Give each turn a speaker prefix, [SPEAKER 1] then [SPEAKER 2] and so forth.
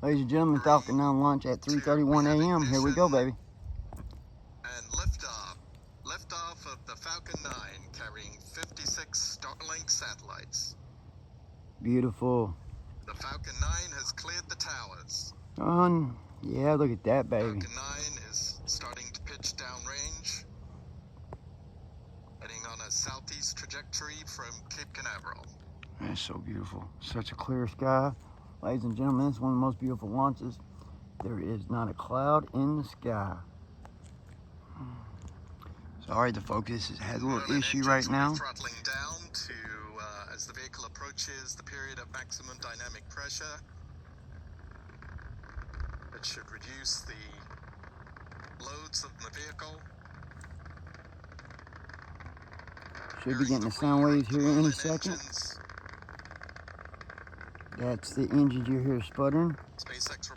[SPEAKER 1] Ladies and gentlemen, Falcon 9 launch at 3:31 a.m. Here we go, baby.
[SPEAKER 2] And liftoff. Liftoff of the Falcon 9 carrying 56 Starlink satellites.
[SPEAKER 1] Beautiful.
[SPEAKER 2] The Falcon 9 has cleared the towers.
[SPEAKER 1] Yeah, look at that, baby.
[SPEAKER 2] Falcon 9 is starting to pitch downrange, heading on a southeast trajectory from Cape Canaveral.
[SPEAKER 1] That's so beautiful. Such a clear sky. Ladies and gentlemen, this is one of the most beautiful launches. There is not a cloud in the sky. Sorry, the focus has a little issue right now.
[SPEAKER 2] Throttling down to as the vehicle approaches the period of maximum dynamic pressure. It should reduce the loads of the vehicle.
[SPEAKER 1] Should be getting the sound waves here in a second. That's the engine you hear sputtering.
[SPEAKER 2] SpaceX